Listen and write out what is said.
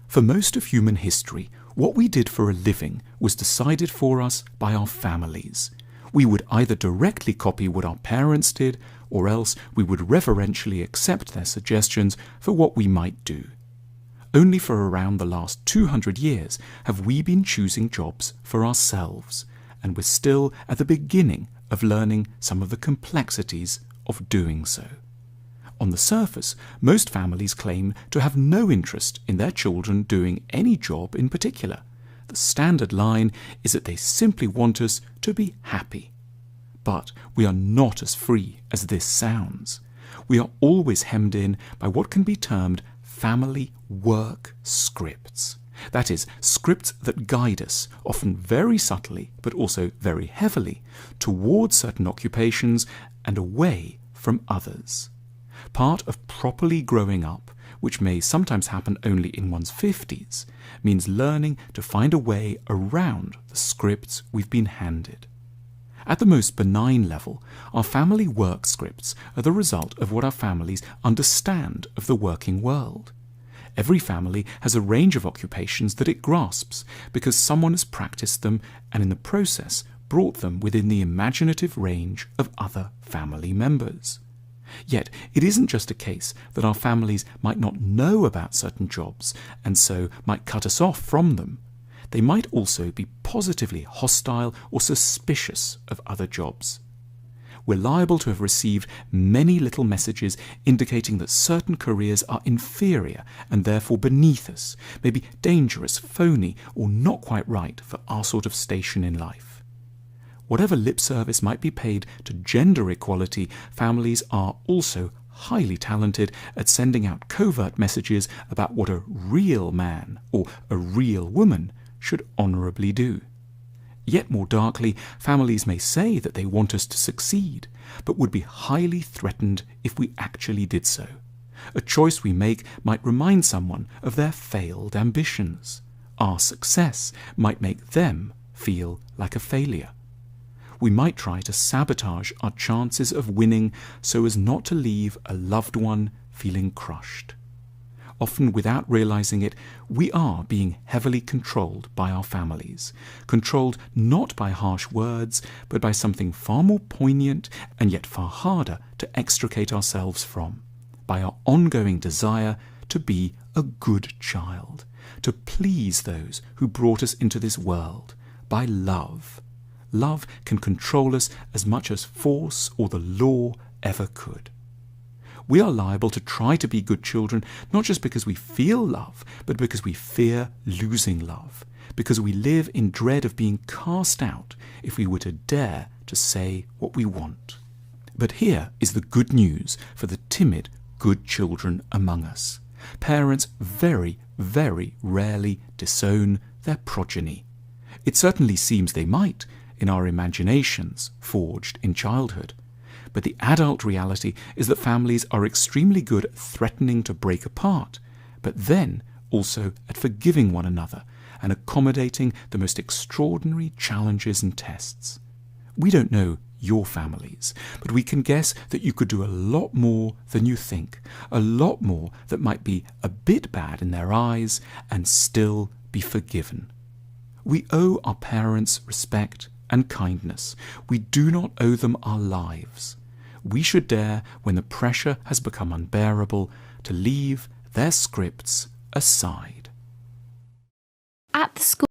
For most of human history, what we did for a living was decided for us by our families. We would either directly copy what our parents did, or else we would reverentially accept their suggestions for what we might do. Only for around the last 200 years have we been choosing jobs for ourselves, and we're still at the beginning of learning some of the complexities of doing so. On the surface, most families claim to have no interest in their children doing any job in particular. The standard line is that they simply want us to be happy. But we are not as free as this sounds. We are always hemmed in by what can be termed family work scripts. That is, scripts that guide us, often very subtly but also very heavily, towards certain occupations and away from others. Part of properly growing up, which may sometimes happen only in one's 50s, means learning to find a way around the scripts we've been handed. At the most benign level, our family work scripts are the result of what our families understand of the working world. Every family has a range of occupations that it grasps because someone has practiced them and in the process brought them within the imaginative range of other family members. Yet it isn't just a case that our families might not know about certain jobs and so might cut us off from them. They might also be positively hostile or suspicious of other jobs. We're liable to have received many little messages indicating that certain careers are inferior and therefore beneath us, maybe dangerous, phony, or not quite right for our sort of station in life. Whatever lip service might be paid to gender equality, families are also highly talented at sending out covert messages about what a real man or a real woman should honourably do. Yet more darkly, families may say that they want us to succeed, but would be highly threatened if we actually did so. A choice we make might remind someone of their failed ambitions. Our success might make them feel like a failure. We might try to sabotage our chances of winning so as not to leave a loved one feeling crushed. Often without realizing it, we are being heavily controlled by our families, controlled not by harsh words, but by something far more poignant and yet far harder to extricate ourselves from, by our ongoing desire to be a good child, to please those who brought us into this world, by love. Love can control us as much as force or the law ever could. We are liable to try to be good children, not just because we feel love, but because we fear losing love, because we live in dread of being cast out if we were to dare to say what we want. But here is the good news for the timid, good children among us. Parents very, very rarely disown their progeny. It certainly seems they might, in our imaginations forged in childhood. But the adult reality is that families are extremely good at threatening to break apart, but then also at forgiving one another and accommodating the most extraordinary challenges and tests. We don't know your families, but we can guess that you could do a lot more than you think, a lot more that might be a bit bad in their eyes and still be forgiven. We owe our parents respect and kindness. We do not owe them our lives. We should dare, when the pressure has become unbearable, to leave their scripts aside. At the school